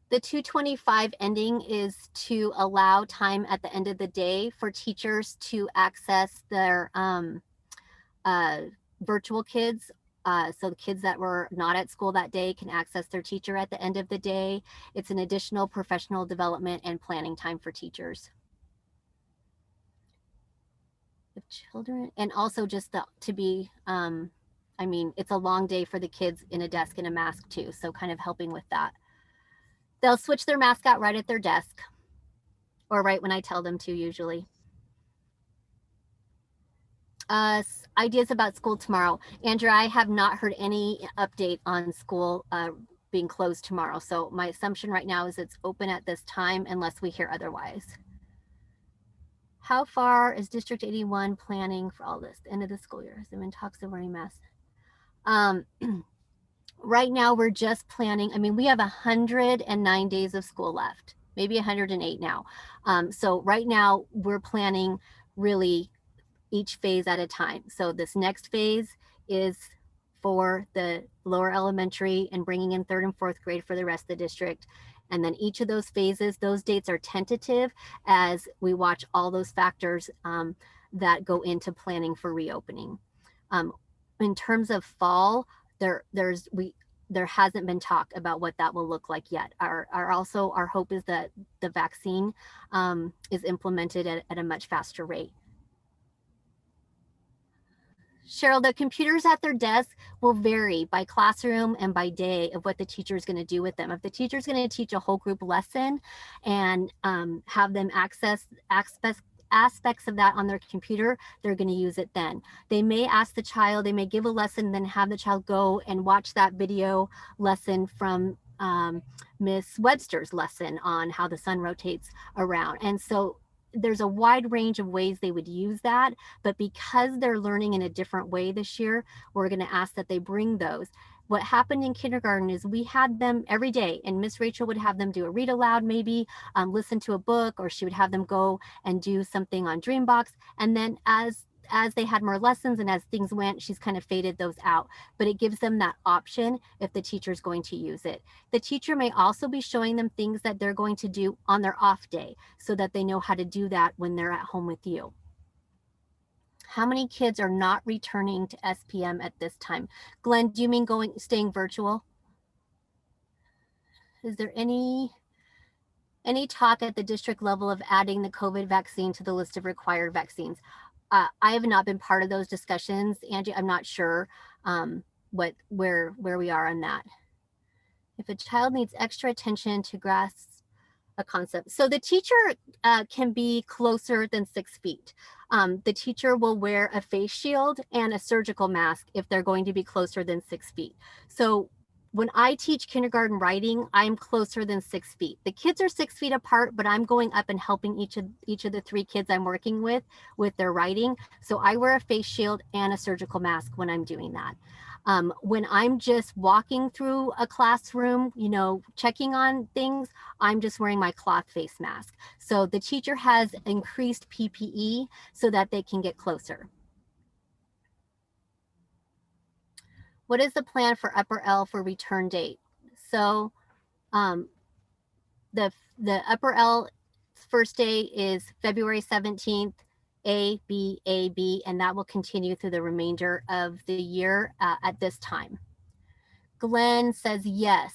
The 225 ending is to allow time at the end of the day for teachers to access their virtual kids. So the kids that were not at school that day can access their teacher at the end of the day. It's an additional professional development and planning time for teachers. The children, and also just to be, I mean, it's a long day for the kids in a desk and a mask too. So kind of helping with that. They'll switch their mask out right at their desk, or right when I tell them to, usually. Ideas about school tomorrow. Andrew, I have not heard any update on school being closed tomorrow. So my assumption right now is it's open at this time unless we hear otherwise. How far is District 81 planning for all this? The end of the school year. Has there been talks of wearing masks? Right now we're just planning. I mean, we have 109 days of school left, maybe 108 now. So right now we're planning really each phase at a time. So this next phase is for the lower elementary and bringing in 3rd and 4th grade for the rest of the district. And then each of those phases, those dates are tentative as we watch all those factors that go into planning for reopening. In terms of fall, there hasn't been talk about what that will look like yet. Our hope is that the vaccine is implemented at a much faster rate. Cheryl, the computers at their desk will vary by classroom and by day of what the teacher is going to do with them. If the teacher is going to teach a whole group lesson and have them access aspects of that on their computer, they're going to use it then. They may ask the child, they may give a lesson, then have the child go and watch that video lesson from Miss Webster's lesson on how the sun rotates around. And so there's a wide range of ways they would use that, but because they're learning in a different way this year, we're going to ask that they bring those. What happened in kindergarten is we had them every day, and Miss Rachel would have them do a read aloud, maybe listen to a book, or she would have them go and do something on Dreambox. And then as they had more lessons and as things went, she's kind of faded those out, but it gives them that option if the teacher's going to use it. The teacher may also be showing them things that they're going to do on their off day so that they know how to do that when they're at home with you. How many kids are not returning to SPM at this time? Glenn, do you mean staying virtual? Is there any talk at the district level of adding the COVID vaccine to the list of required vaccines? I have not been part of those discussions, Angie. I'm not sure where we are on that. If a child needs extra attention to grasp a concept. So the teacher can be closer than 6 feet. The teacher will wear a face shield and a surgical mask if they're going to be closer than 6 feet. So when I teach kindergarten writing, I'm closer than 6 feet. The kids are 6 feet apart, but I'm going up and helping each of the 3 kids I'm working with their writing. So I wear a face shield and a surgical mask when I'm doing that. When I'm just walking through a classroom, checking on things, I'm just wearing my cloth face mask. So the teacher has increased PPE so that they can get closer. What is the plan for Upper L for return date? So the Upper L first day is February 17th, A, B, A, B, and that will continue through the remainder of the year at this time. Glenn says yes.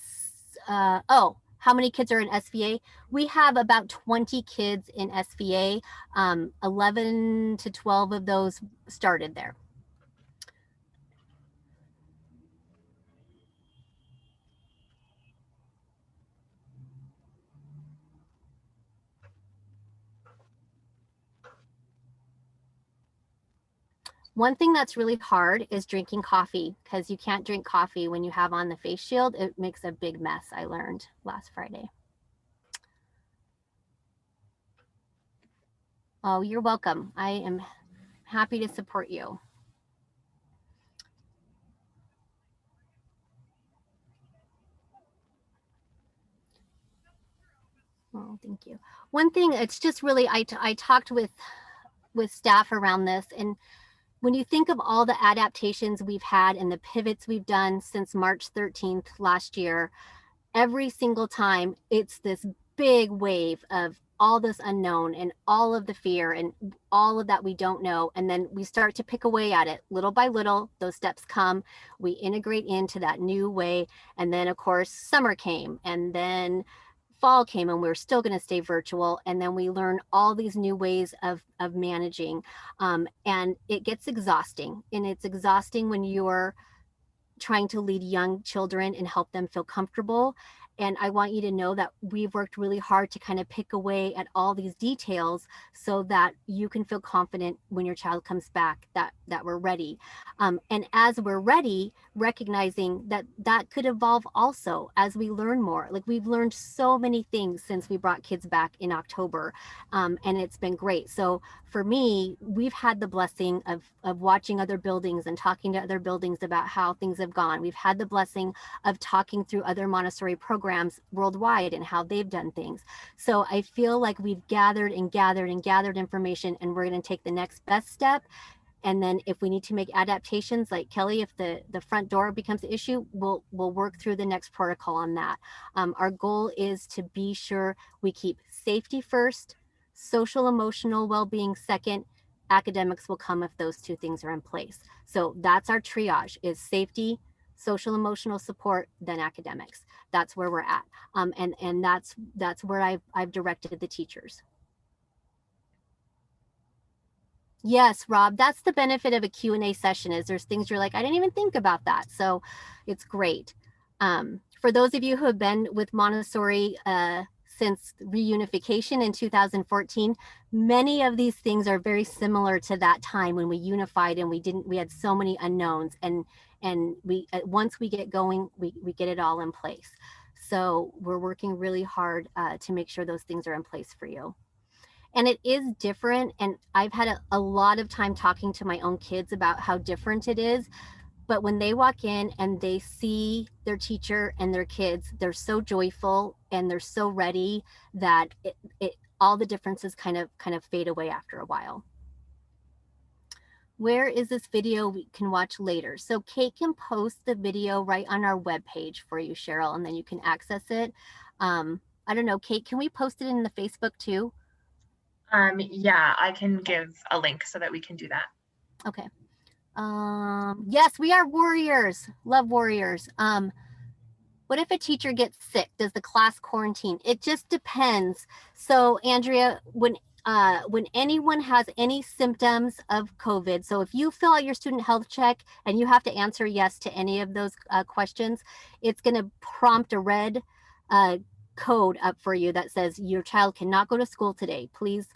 Oh, how many kids are in SVA? We have about 20 kids in SVA. 11 to 12 of those started there. One thing that's really hard is drinking coffee, because you can't drink coffee when you have on the face shield. It makes a big mess, I learned last Friday. Oh, you're welcome. I am happy to support you. Oh, thank you. One thing, it's just really, I talked with staff around this, and when you think of all the adaptations we've had and the pivots we've done since March 13th last year, every single time it's this big wave of all this unknown and all of the fear and all of that we don't know. And then we start to pick away at it little by little. Those steps come, we integrate into that new way. And then, of course, summer came, and then fall came, and we're still going to stay virtual. And then we learn all these new ways of managing. And it gets exhausting. And it's exhausting when you're trying to lead young children and help them feel comfortable. And I want you to know that we've worked really hard to kind of pick away at all these details so that you can feel confident when your child comes back that we're ready. And as we're ready, recognizing that could evolve also as we learn more. Like, we've learned so many things since we brought kids back in October, and it's been great. So for me, we've had the blessing of watching other buildings and talking to other buildings about how things have gone. We've had the blessing of talking through other Montessori programs worldwide and how they've done things. So I feel like we've gathered and gathered and gathered information, and we're going to take the next best step. And then if we need to make adaptations, like Kelly, if the front door becomes an issue, we'll work through the next protocol on that. Our goal is to be sure we keep safety first, social emotional well-being second. Academics will come if those two things are in place. So that's our triage: is safety, social emotional support, then academics. That's where we're at. And that's where I've directed the teachers. Yes, Rob, that's the benefit of a Q&A session, is there's things you're like, I didn't even think about that. So it's great. For those of you who have been with Montessori since reunification in 2014, many of these things are very similar to that time when we unified and we had so many unknowns, and we once we get going, we get it all in place. So we're working really hard to make sure those things are in place for you. And it is different. And I've had a lot of time talking to my own kids about how different it is. But when they walk in and they see their teacher and their kids, they're so joyful and they're so ready that all the differences kind of fade away after a while. Where is this video we can watch later? So Kate can post the video right on our webpage for you, Cheryl, and then you can access it. I don't know, Kate, can we post it in the Facebook too? Yeah, I can give a link so that we can do that. Okay. Yes, we are warriors. Love warriors. What if a teacher gets sick? Does the class quarantine? It just depends. So Andrea, when anyone has any symptoms of COVID, so if you fill out your student health check and you have to answer yes to any of those questions, it's going to prompt a red code up for you that says your child cannot go to school today. Please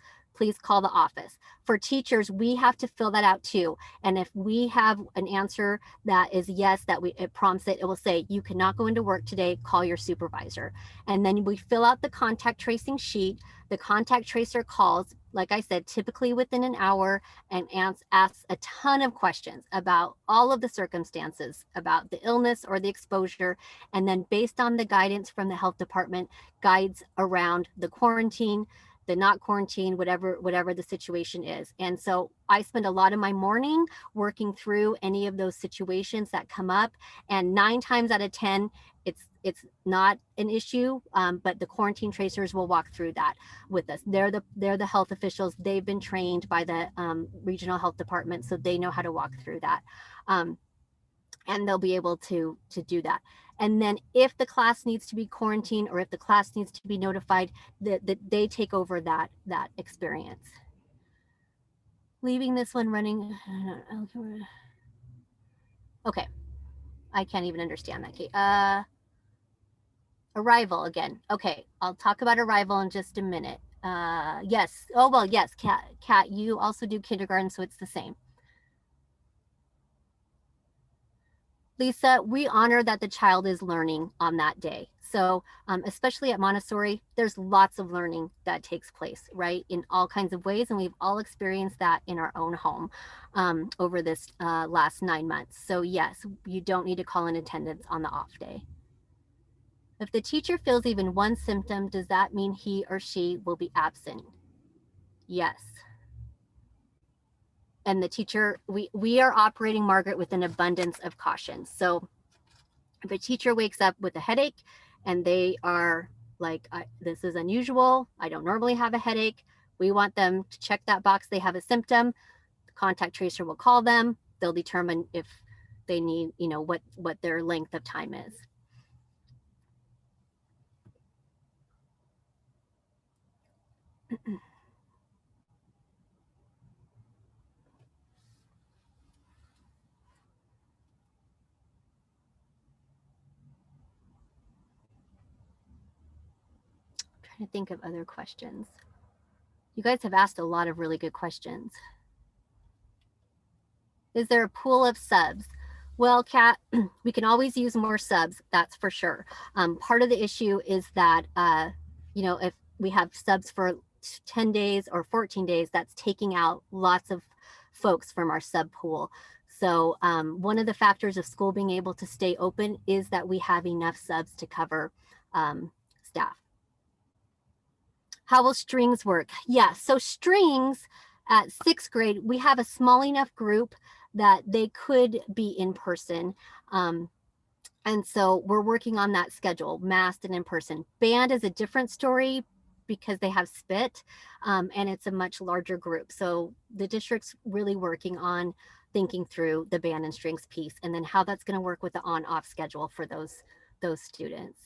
call the office. For teachers, we have to fill that out too. And if we have an answer that is yes, it prompts it, it will say, you cannot go into work today, call your supervisor. And then we fill out the contact tracing sheet. The contact tracer calls, like I said, typically within an hour, and asks a ton of questions about all of the circumstances, about the illness or the exposure. And then based on the guidance from the health department, guides around the quarantine, the not quarantine, whatever the situation is. And so I spend a lot of my morning working through any of those situations that come up, and 9 times out of 10, it's not an issue, but the quarantine tracers will walk through that with us. They're the health officials. They've been trained by the regional health department, so they know how to walk through that. And they'll be able to do that. And then if the class needs to be quarantined or if the class needs to be notified, that they take over that experience. Leaving this one running. Okay, I can't even understand that, Kate. Arrival again. Okay, I'll talk about arrival in just a minute. Yes. Oh, well, yes, Kat, you also do kindergarten, so it's the same. Lisa, we honor that the child is learning on that day. So especially at Montessori, there's lots of learning that takes place, right, in all kinds of ways. And we've all experienced that in our own home over this last 9 months. So yes, you don't need to call in attendance on the off day. If the teacher feels even one symptom, does that mean he or she will be absent? Yes. And the teacher, we are operating, Margaret, with an abundance of caution. So if a teacher wakes up with a headache and they are like, this is unusual, I don't normally have a headache, we want them to check that box. They have a symptom. The contact tracer will call them. They'll determine if they need, what their length of time is. Trying to think of other questions. You guys have asked a lot of really good questions. Is there a pool of subs? Well, Kat, we can always use more subs, that's for sure. Part of the issue is that, if we have subs for 10 days or 14 days, that's taking out lots of folks from our sub pool. So one of the factors of school being able to stay open is that we have enough subs to cover staff. How will strings work? Yeah, so strings at 6th grade, we have a small enough group that they could be in person. And so we're working on that schedule, masked and in person. Band is a different story because they have spit and it's a much larger group. So the district's really working on thinking through the band and strings piece and then how that's going to work with the on-off schedule for those students.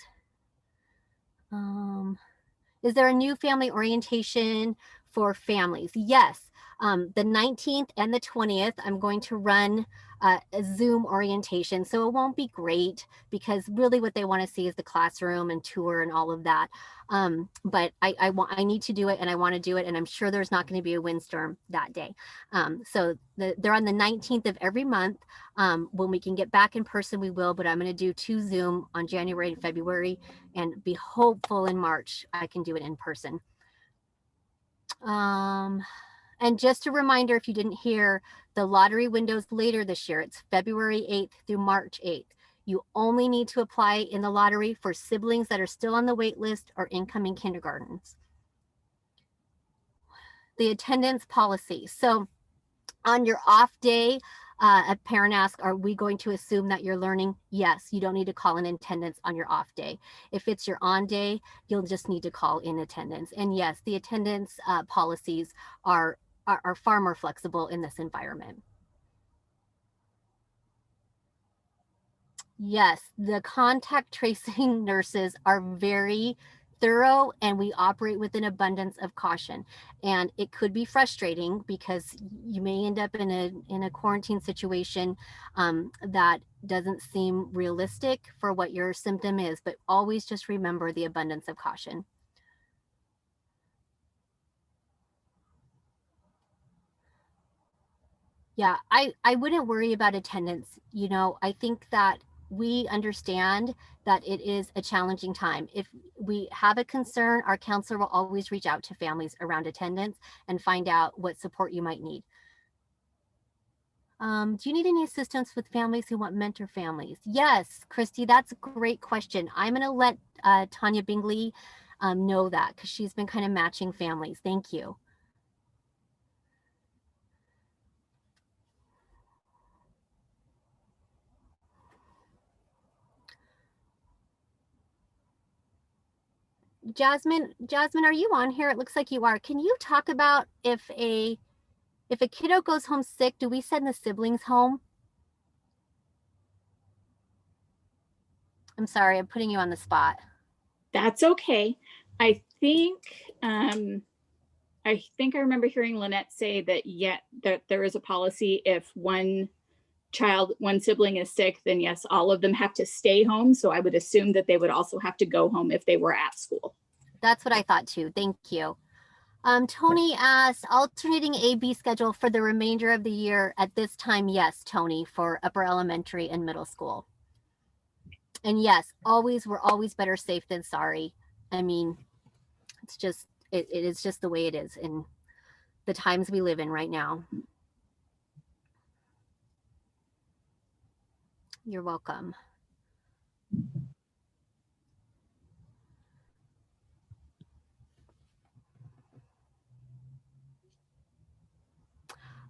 Is there a new family orientation for families? Yes. The 19th and the 20th, I'm going to run a Zoom orientation. So it won't be great because really what they want to see is the classroom and tour and all of that. But I need to do it and I want to do it. And I'm sure there's not going to be a windstorm that day. So they're on the 19th of every month. When we can get back in person, we will, but I'm going to do 2 Zoom on January and February and be hopeful in March I can do it in person. And just a reminder, if you didn't hear, the lottery window's later this year. It's February 8th through March 8th. You only need to apply in the lottery for siblings that are still on the wait list or incoming kindergartens. The attendance policy. So on your off day, a parent asks, are we going to assume that you're learning? Yes, you don't need to call in attendance on your off day. If it's your on day, you'll just need to call in attendance. And yes, the attendance policies are far more flexible in this environment. Yes, the contact tracing nurses are very thorough, and we operate with an abundance of caution. And it could be frustrating because you may end up in a quarantine situation that doesn't seem realistic for what your symptom is, but always just remember the abundance of caution. Yeah, I wouldn't worry about attendance. You know, I think that we understand that it is a challenging time. If we have a concern, our counselor will always reach out to families around attendance and find out what support you might need. Do you need any assistance with families who want mentor families? Yes, Christy, that's a great question. I'm going to let Tanya Bingley know that because she's been kind of matching families. Thank you. Jasmine, are you on here? It looks like you are. Can you talk about if a kiddo goes home sick, do we send the siblings home? I'm sorry, I'm putting you on the spot. That's okay. I think I remember hearing Lynette say that that there is a policy if one sibling is sick, then yes, all of them have to stay home. So I would assume that they would also have to go home if they were at school. That's what I thought too. Thank you. Tony asked, alternating A-B schedule for the remainder of the year at this time. Yes, Tony, for upper elementary and middle school. And yes, we're always better safe than sorry. I mean, it's just, it is just the way it is in the times we live in right now. You're welcome.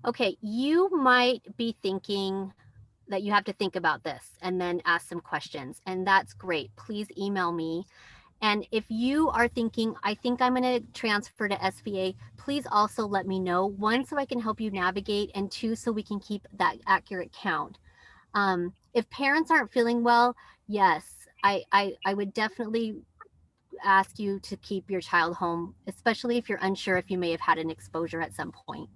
Okay, you might be thinking that you have to think about this and then ask some questions, and that's great. Please email me. And if you are thinking, I think I'm going to transfer to SVA, please also let me know. One, so I can help you navigate, and two, so we can keep that accurate count. If parents aren't feeling well, yes, I would definitely ask you to keep your child home, especially if you're unsure if you may have had an exposure at some point.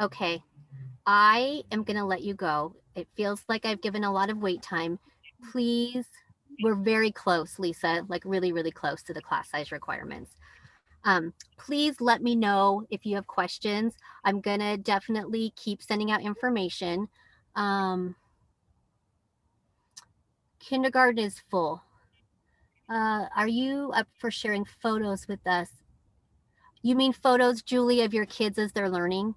Okay, I am going to let you go. It feels like I've given a lot of wait time. Please, we're very close, Lisa, like really, really close to the class size requirements. Please let me know if you have questions. I'm going to definitely keep sending out information. Kindergarten is full. Are you up for sharing photos with us? You mean photos, Julie, of your kids as they're learning?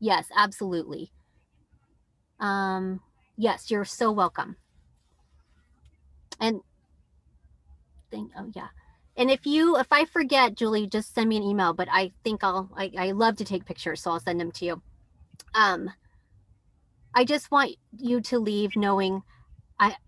Yes, absolutely. Yes, you're so welcome. And oh yeah. And if I forget, Julie, just send me an email, but I think I love to take pictures, so I'll send them to you. I just want you to leave knowing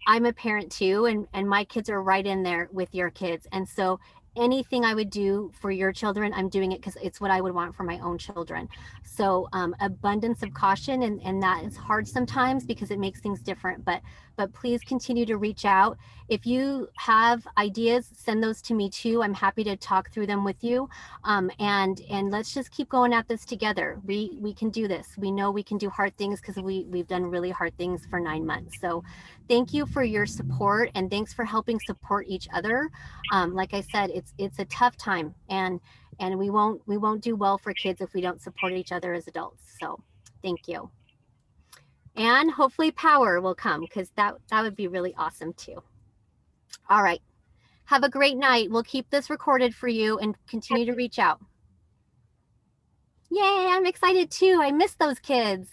I'm a parent too, and my kids are right in there with your kids. And so anything I would do for your children, I'm doing it because it's what I would want for my own children. So abundance of caution, and that is hard sometimes because it makes things different, but but please continue to reach out. If you have ideas, send those to me too. I'm happy to talk through them with you. And let's just keep going at this together. We can do this. We know we can do hard things because we've done really hard things for 9 months. So thank you for your support, and thanks for helping support each other. Like I said, it's a tough time, and we won't do well for kids if we don't support each other as adults. So thank you. And hopefully power will come, because that would be really awesome too. All right. Have a great night. We'll keep this recorded for you and continue to reach out. Yay, I'm excited too. I miss those kids.